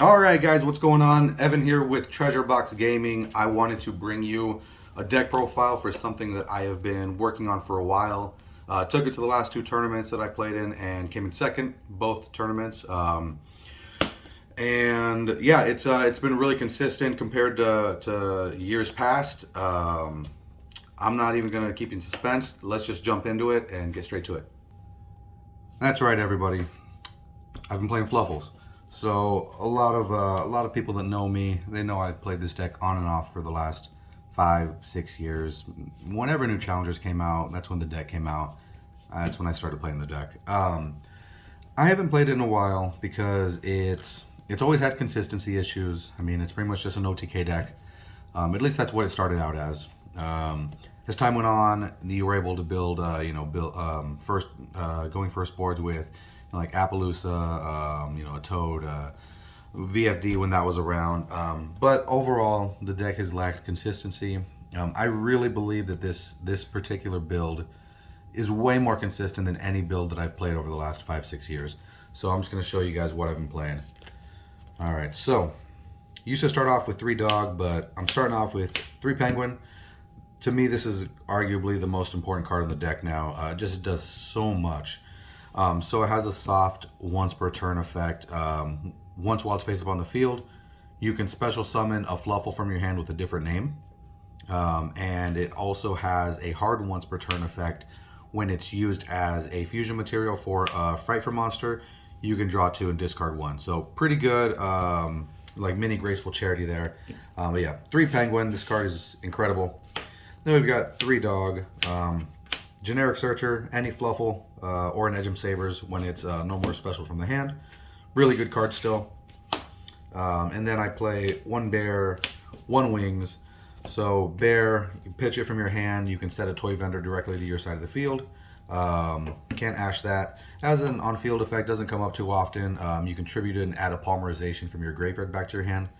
Alright guys, what's going on? Evan here with Treasure Box Gaming. I wanted to bring you a deck profile for something that I have been working on for a while. Took it to the last two tournaments that I played in and came in second, both tournaments. And yeah, it's been really consistent compared to years past. I'm not even going to keep you in suspense. Let's just jump into it and get straight to it. That's right, everybody. I've been playing Fluffals. So a lot of people that know me, they know I've played this deck on and off for the last 5-6 years. Whenever new challengers came out, that's when the deck came out. That's when I started playing the deck. I haven't played it in a while because it's always had consistency issues. I mean, it's pretty much just an OTK deck. At least that's what it started out as. As time went on, you were able to build, going first boards with like Appaloosa, a Toad, VFD when that was around. But overall, the deck has lacked consistency. I really believe that this particular build is way more consistent than any build that I've played over the last 5-6 years. So I'm just going to show you guys what I've been playing. All right, so used to start off with 3 Dog, but I'm starting off with 3 Penguin. To me, this is arguably the most important card in the deck now. It just does so much. So it has a soft once per turn effect. Once while it's face up on the field, you can special summon a Fluffal from your hand with a different name. And it also has a hard once per turn effect. When it's used as a fusion material for a Fright for monster, you can draw 2 and discard 1. So pretty good, like mini Graceful Charity there. But yeah, 3 Penguin. This card is incredible. Then we've got 3 Dog. Generic Searcher, any Fluffal, or an Edgem Sabers when it's no more special from the hand. Really good card still. And then I play 1 Bear, 1 Wings. So Bear, you pitch it from your hand. You can set a Toy Vendor directly to your side of the field. Can't ash that. As an on-field effect, doesn't come up too often. You can tribute it and add a Polymerization from your graveyard back to your hand.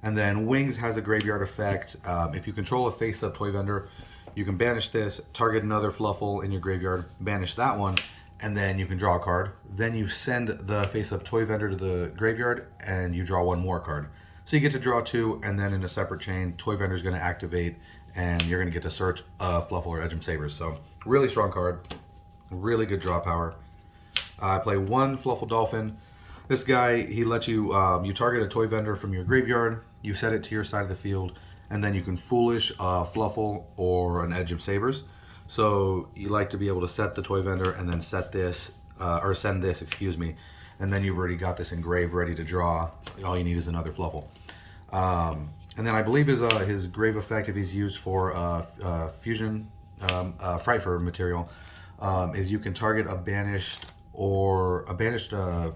And then Wings has a graveyard effect. If you control a face-up Toy Vendor, you can banish this, target another Fluffal in your graveyard, banish that one, and then you can draw a card. Then you send the face-up Toy Vendor to the graveyard, and you draw 1 more card. So you get to draw 2, and then in a separate chain, Toy Vendor is going to activate, and you're going to get to search a Fluffal or Edgem Sabers. So really strong card, really good draw power. I play 1 Fluffal Dolphin. This guy, he lets you, you target a Toy Vendor from your graveyard, you set it to your side of the field, and then you can Foolish Fluffal or an Edgem Sabers. So you like to be able to set the Toy Vendor and then set this, or send this, excuse me, and then you've already got this engraved ready to draw. All you need is another Fluffal. And then I believe his grave effect, if he's used for fusion Fright for material, is you can target a banished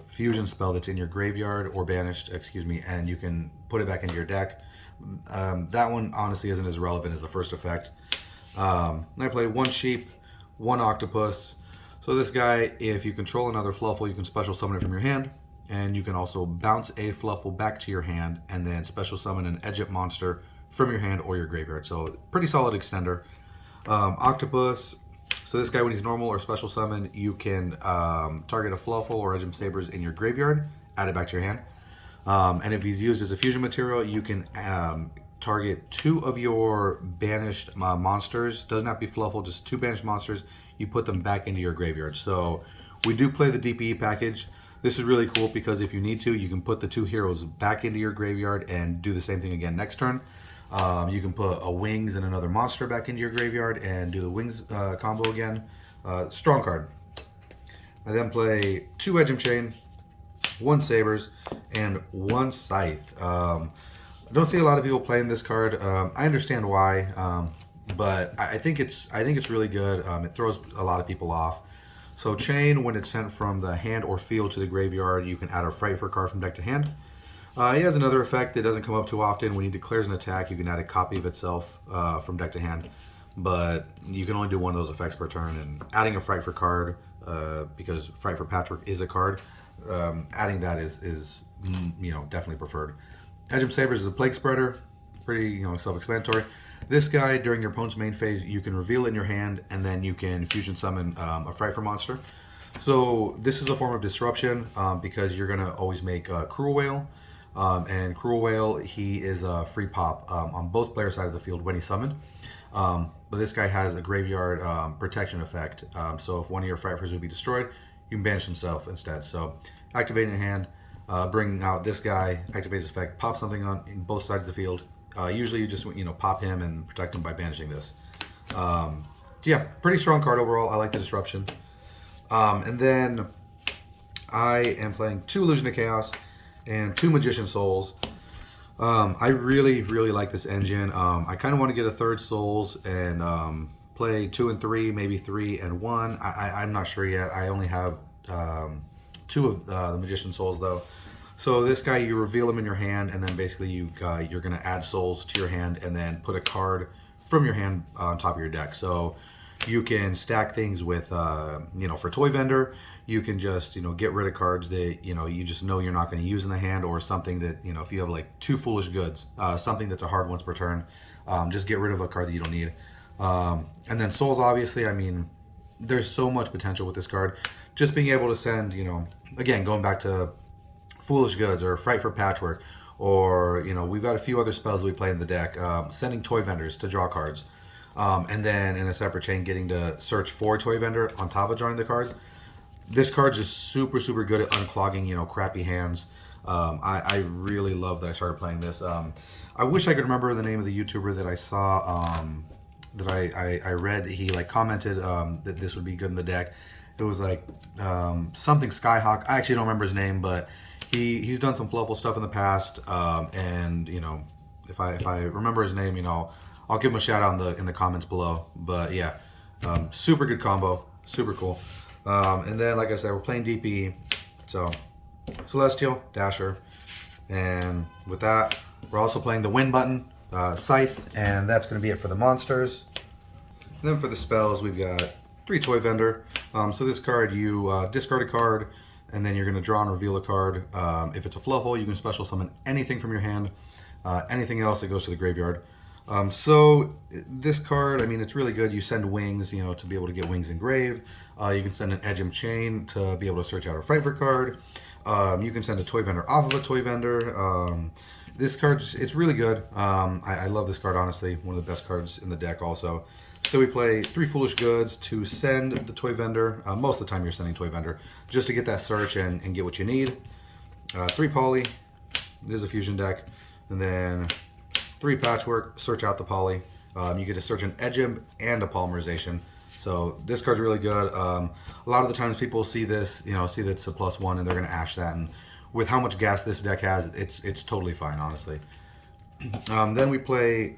fusion spell that's in your graveyard or banished, excuse me, and you can put it back into your deck. That one honestly isn't as relevant as the first effect. I play 1 Sheep, 1 Octopus. So this guy, if you control another Fluffal, you can special summon it from your hand, and you can also bounce a Fluffal back to your hand and then special summon an Edgem monster from your hand or your graveyard. So pretty solid extender. Octopus. So this guy, when he's normal or special summon, you can target a Fluffal or Edgem Sabers in your graveyard, add it back to your hand. And if he's used as a fusion material, you can target 2 of your banished monsters. Doesn't have to be Fluffal, just 2 banished monsters. You put them back into your graveyard. So we do play the DPE package. This is really cool because if you need to, you can put the 2 heroes back into your graveyard and do the same thing again next turn. You can put a Wings and another monster back into your graveyard and do the Wings combo again. Strong card. I then play 2 Edgem Chain, 1 Sabers, and 1 Scythe. I don't see a lot of people playing this card. I understand why, but I think it's really good. It throws a lot of people off. So Chain, when it's sent from the hand or field to the graveyard, you can add a Fright for card from deck to hand. He has another effect that doesn't come up too often. When he declares an attack, you can add a copy of itself from deck to hand. But you can only do 1 of those effects per turn. And adding a Fright for card, because Fright for Patrick is a card, adding that is definitely preferred. Edgem Sabers is a Plague Spreader, pretty self-explanatory. This guy, during your opponent's main phase, you can reveal it in your hand, and then you can fusion summon a Fright for monster. So this is a form of disruption because you're going to always make Cruel Whale. And Cruel Whale, he is a free pop on both player side of the field when he's summoned. But this guy has a graveyard protection effect. So if one of your Frightfurs would be destroyed, you can banish himself instead. So activating a hand, bringing out this guy, activates his effect, pop something on in both sides of the field. Usually you just pop him and protect him by banishing this. Yeah, pretty strong card overall. I like the disruption. And then I am playing 2 Illusion of Chaos and 2 Magician Souls. I really, really like this engine. I kind of want to get a 3rd Souls and play 2 and 3, maybe 3 and 1. I'm not sure yet. I only have 2 of the Magician Souls though. So this guy, you reveal him in your hand, and then basically you're going to add souls to your hand, and then put a card from your hand on top of your deck. So you can stack things with, for Toy Vendor, you can just, get rid of cards that, you just know you're not going to use in the hand, or something that, if you have like 2 Foolish Goods, something that's a hard once per turn, just get rid of a card that you don't need. And then Souls, obviously, I mean, there's so much potential with this card. Just being able to send, again, going back to Foolish Goods or Fright for Patchwork, or, we've got a few other spells that we play in the deck, sending Toy Vendors to draw cards. And then in a separate chain, getting to search for Toy Vendor on top of drawing the cards. This card's just super, super good at unclogging, crappy hands. I really love that I started playing this. I wish I could remember the name of the YouTuber that I saw, that I read. He commented that this would be good in the deck. It was something Skyhawk. I actually don't remember his name, but he's done some Fluffal stuff in the past. And if I remember his name, I'll give him a shout out in the comments below. But yeah, super good combo, super cool. And then, like I said, we're playing DP, so Celestial, Dasher, and with that, we're also playing the win button, Scythe, and that's going to be it for the monsters. And then for the spells, we've got 3 Toy Vendor. So this card, you discard a card, and then you're going to draw and reveal a card. If it's a Fluffal, you can special summon anything from your hand. Anything else that goes to the graveyard. So this card, I mean, it's really good. You send wings, to be able to get wings engraved. You can send an Edgem Chain to be able to search out a Frightfur card. You can send a Toy Vendor off of a Toy Vendor. This card, it's really good. I love this card, honestly. One of the best cards in the deck also. So we play 3 Foolish Goods to send the Toy Vendor. Most of the time you're sending Toy Vendor just to get that search and get what you need. 3 Poly. This is a fusion deck. And then 3 Patchwork, search out the Poly. You get to search an Edgem and a Polymerization. So this card's really good. A lot of the times people see this, see that it's a +1 and they're going to ash that. And with how much gas this deck has, it's totally fine, honestly. Then we play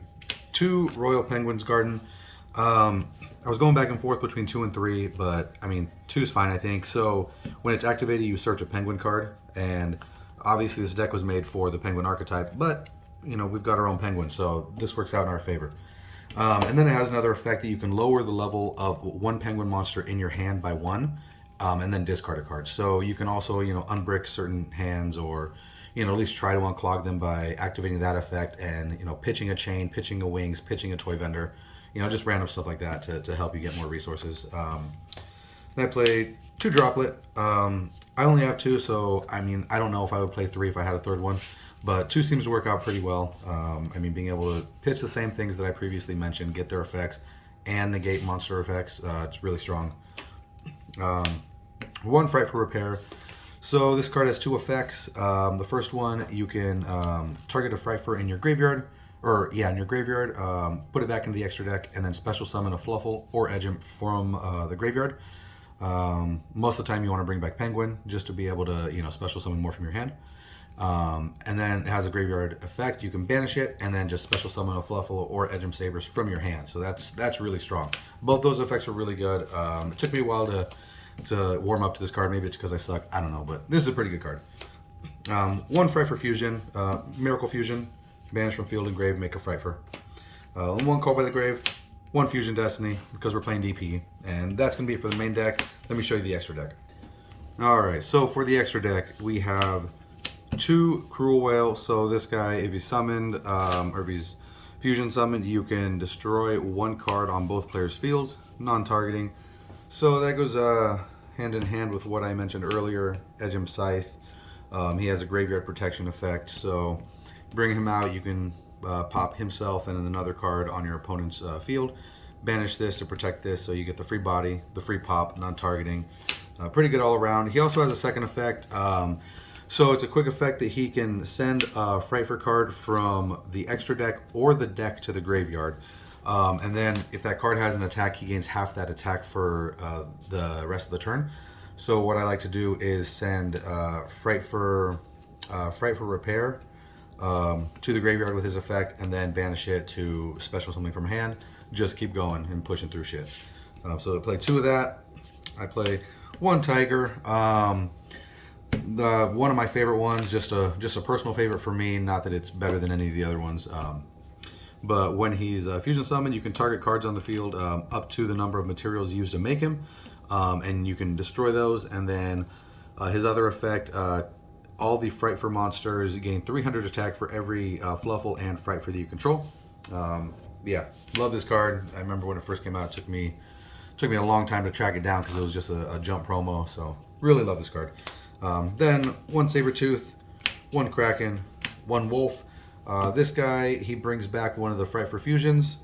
2 Royal Penguins Garden. I was going back and forth between 2 and 3, but I mean, 2 is fine, I think. So when it's activated, you search a Penguin card. And obviously this deck was made for the Penguin archetype, but we've got our own Penguin, so this works out in our favor. And then it has another effect that you can lower the level of 1 Penguin monster in your hand by 1, and then discard a card. So you can also, unbrick certain hands, or, at least try to unclog them by activating that effect and, pitching a chain, pitching a wings, pitching a Toy Vendor, just random stuff like that to help you get more resources. Then I play 2 Droplet. I only have 2, so I mean, I don't know if I would play 3 if I had a 3rd one. But 2 seems to work out pretty well. I mean, being able to pitch the same things that I previously mentioned, get their effects, and negate monster effects, it's really strong. 1 Fright for Repair. So this card has 2 effects. The first one, you can target a Frightfur in your graveyard, put it back into the extra deck, and then special summon a Fluffal or Edgem from the graveyard. Most of the time you want to bring back Penguin, just to be able to, special summon more from your hand. And then it has a graveyard effect. You can banish it and then just special summon a Fluffal or Edgem Sabers from your hand. So that's really strong. Both those effects are really good. It took me a while to warm up to this card. Maybe it's because I suck. I don't know, but this is a pretty good card. 1 Frightfur Fusion, Miracle Fusion, banish from field and grave, make a Frightfur. 1 Call by the Grave, 1 Fusion Destiny, because we're playing DP. And that's going to be it for the main deck. Let me show you the extra deck. Alright, so for the extra deck, we have 2 Cruel Whale. So this guy, if he's summoned, or if he's fusion summoned, you can destroy 1 card on both players' fields, non-targeting. So that goes hand in hand with what I mentioned earlier, Edgem Scythe. He has a graveyard protection effect, so bring him out. You can pop himself and then another card on your opponent's field. Banish this to protect this, so you get the free body, the free pop, non-targeting. Pretty good all around. He also has a second effect. So it's a quick effect that he can send a Frightfur card from the extra deck or the deck to the graveyard. And then if that card has an attack, he gains half that attack for the rest of the turn. So what I like to do is send Frightfur Repair to the graveyard with his effect, and then banish it to special something from hand. Just keep going and pushing through shit. So I play 2 of that. I play 1 Tiger. One of my favorite ones, just a personal favorite for me. Not that it's better than any of the other ones. But when he's fusion summoned, you can target cards on the field up to the number of materials used to make him, and you can destroy those. And then his other effect, all the Frightfur monsters gain 300 attack for every Fluffal and Frightfur that you control. Yeah, love this card. I remember when it first came out, it took me a long time to track it down because it was just a jump promo. So really love this card. Then 1 Sabertooth, 1 Kraken, 1 Wolf. This guy, he brings back one of the Frightfur fusions.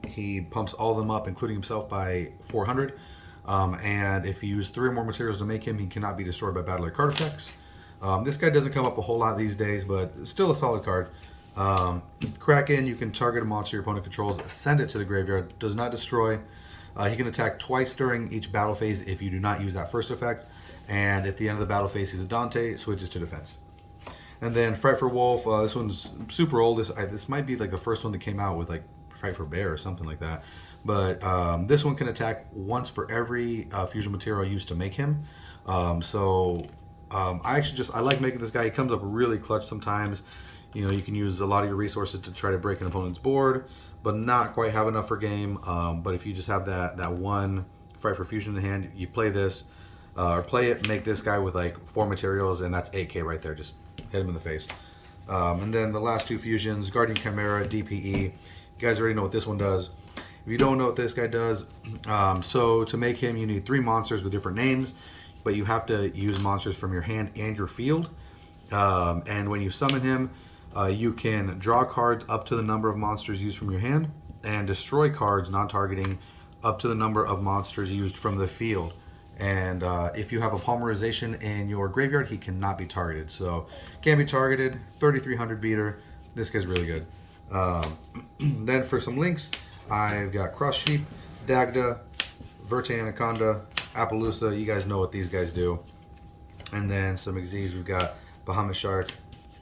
He pumps all of them up, including himself, by 400. And if you use 3 or more materials to make him, he cannot be destroyed by battle or card effects. This guy doesn't come up a whole lot these days, but still a solid card. Kraken, you can target a monster your opponent controls, send it to the graveyard, does not destroy. He can attack twice during each battle phase if you do not use that first effect. And at the end of the battle phase, he's a Dante, switches to defense. And then Frightfur Wolf, this one's super old. This might be like the first one that came out with like Frightfur Bear or something like that. But this one can attack once for every fusion material used to make him. I like making this guy. He comes up really clutch sometimes. You know, you can use a lot of your resources to try to break an opponent's board, but not quite have enough for game. But if you just have that one Frightfur Fusion in hand, you play this, or play it, make this guy with like 4 materials, and that's 8k right there. Just hit him in the face. And then the last 2 fusions, Guardian Chimera, DPE. You guys already know what this one does. If you don't know what this guy does, so to make him, you need 3 monsters with different names, but you have to use monsters from your hand and your field. And when you summon him, you can draw cards up to the number of monsters used from your hand, and destroy cards non-targeting up to the number of monsters used from the field. And if you have a Polymerization in your graveyard, he cannot be targeted. So can't be targeted, 3300 beater. This guy's really good. Then for some links, I've got Cross Sheep, Dagda, Verte Anaconda, Appaloosa. You guys know what these guys do. And then some Xyz, we've got Bahamut Shark,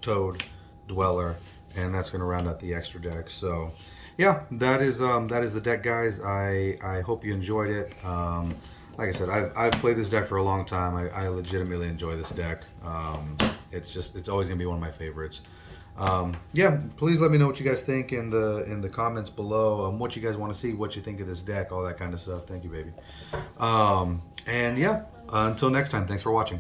Toad, Dweller, and that's going to round out the extra deck. So yeah, that is the deck, guys. I hope you enjoyed it. Like I said, I've played this deck for a long time. I legitimately enjoy this deck. It's always gonna be one of my favorites. Yeah, please let me know what you guys think in the comments below. What you guys want to see, what you think of this deck, all that kind of stuff. Thank you, baby. And yeah, until next time, thanks for watching.